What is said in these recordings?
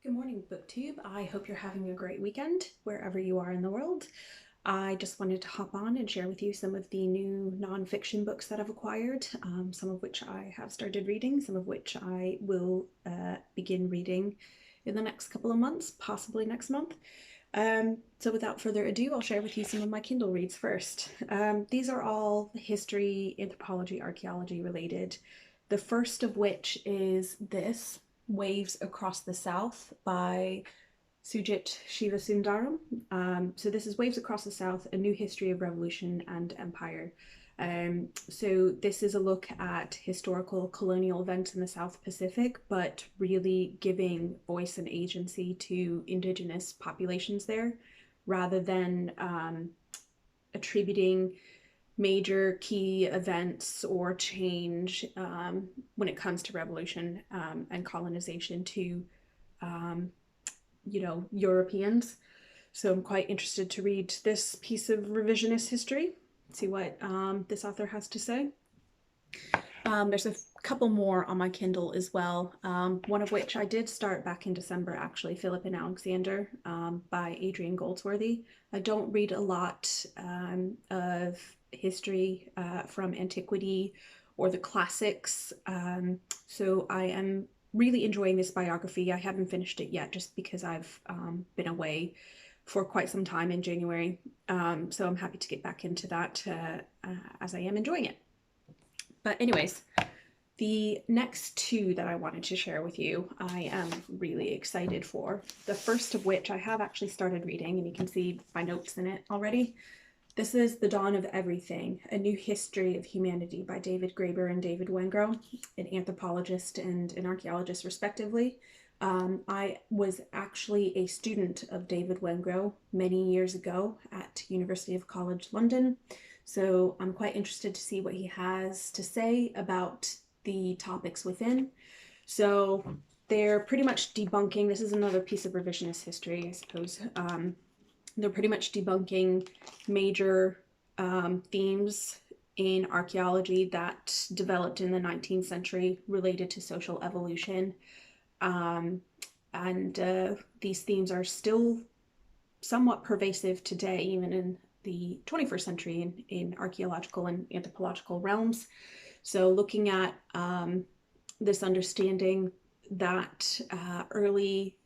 Good morning, BookTube. I hope you're having a great weekend wherever you are in the world. I just wanted to hop on and share with you some of the new nonfiction books that I've acquired, some of which I have started reading, some of which I will begin reading in the next couple of months, possibly next month. So without further ado, I'll share with you some of my Kindle reads first. These are all history, anthropology, archaeology related. The first of which is this, Waves Across the South by Sujit Shivasundaram. So this is Waves Across the South, A New History of Revolution and Empire. So this is a look at historical colonial events in the South Pacific, but really giving voice and agency to indigenous populations there, rather than attributing major key events or change when it comes to revolution and colonization to Europeans. So I'm quite interested to read this piece of revisionist history, see what this author has to say. There's a couple more on my Kindle as well, one of which I did start back in December, actually, Philip and Alexander by Adrian Goldsworthy. I don't read a lot of history from antiquity or the classics, so I am really enjoying this biography. I haven't finished it yet just because I've been away for quite some time in January, so I'm happy to get back into that as I am enjoying it. But anyways, the next two that I wanted to share with you, I am really excited for. The first of which I have actually started reading, and you can see my notes in it already. This is The Dawn of Everything, A New History of Humanity by David Graeber and David Wengrow, an anthropologist and an archaeologist respectively. I was actually a student of David Wengrow many years ago at University of College London, so I'm quite interested to see what he has to say about the topics within. So they're pretty much debunking, this is another piece of revisionist history, I suppose. They're pretty much debunking major themes in archaeology that developed in the 19th century related to social evolution. These themes are still somewhat pervasive today, even in the 21st century in archaeological and anthropological realms. So looking at this understanding that early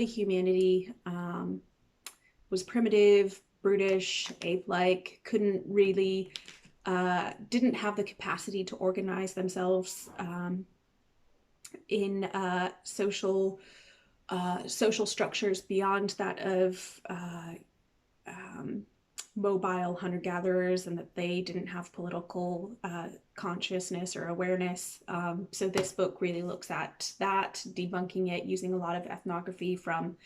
humanity was primitive, brutish, ape-like, couldn't really, didn't have the capacity to organize themselves in social structures beyond that of mobile hunter-gatherers, and that they didn't have political consciousness or awareness. So this book really looks at that, debunking it, using a lot of ethnography from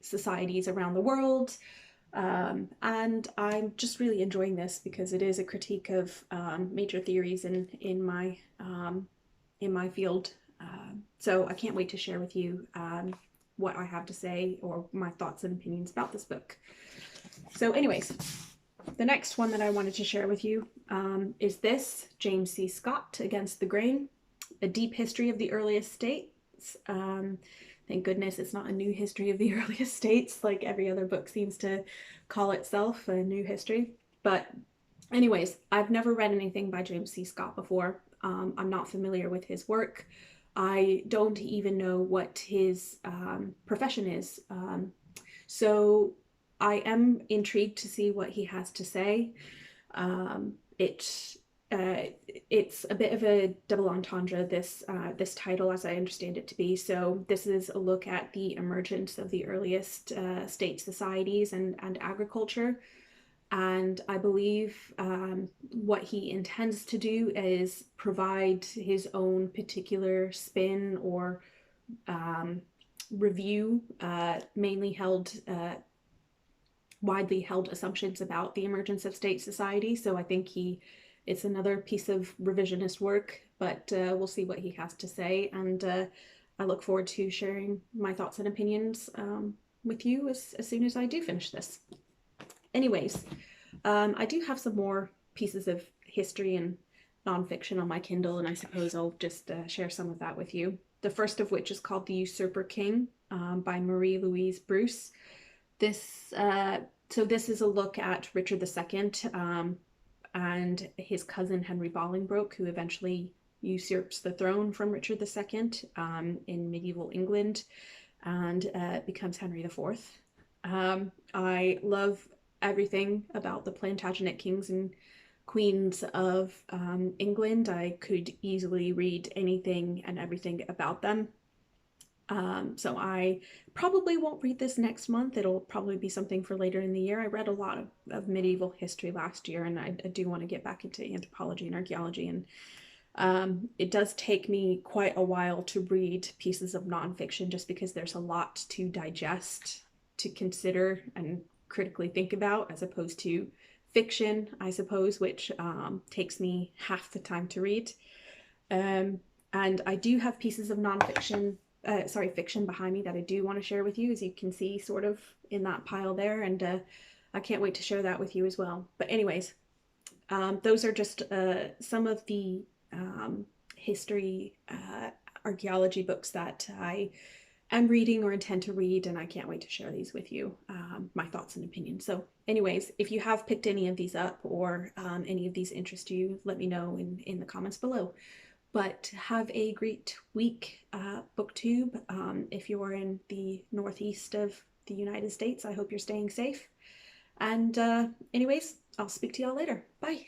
societies around the world. And I'm just really enjoying this because it is a critique of major theories in my field. So I can't wait to share with you what I have to say or my thoughts and opinions about this book. So anyways, the next one that I wanted to share with you is this, James C. Scott, Against the Grain, A Deep History of the Earliest States. Thank goodness it's not a new history of the earliest states like every other book seems to call itself, a new history. But anyways, I've never read anything by James C. Scott before. I'm not familiar with his work. I don't even know what his profession is. So I am intrigued to see what he has to say. It's a bit of a double entendre, this title, as I understand it to be. So this is a look at the emergence of the earliest state societies and agriculture. And I believe what he intends to do is provide his own particular spin or review mainly held widely held assumptions about the emergence of state society. So I think it's another piece of revisionist work, but we'll see what he has to say. And I look forward to sharing my thoughts and opinions with you as soon as I do finish this. Anyways, I do have some more pieces of history and nonfiction on my Kindle, and I suppose I'll just share some of that with you. The first of which is called The Usurper King by Marie Louise Bruce. This so this is a look at Richard II and his cousin Henry Bolingbroke, who eventually usurps the throne from Richard II in medieval England and becomes Henry IV. I love everything about the Plantagenet kings and queens of England. I could easily read anything and everything about them. So I probably won't read this next month. It'll probably be something for later in the year. I read a lot of medieval history last year, and I do want to get back into anthropology and archaeology. And it does take me quite a while to read pieces of nonfiction just because there's a lot to digest, to consider, and critically think about, as opposed to fiction, I suppose, which takes me half the time to read. And I do have pieces of nonfiction, fiction behind me that I do want to share with you, as you can see sort of in that pile there. And I can't wait to share that with you as well. But anyways, those are just some of the history, archaeology books that I am reading or intend to read, and I can't wait to share these with you, my thoughts and opinions. So anyways, if you have picked any of these up or any of these interest you, let me know in the comments below. But have a great week, BookTube. If you're in the northeast of the United States, I hope you're staying safe. And anyways, I'll speak to y'all later. Bye.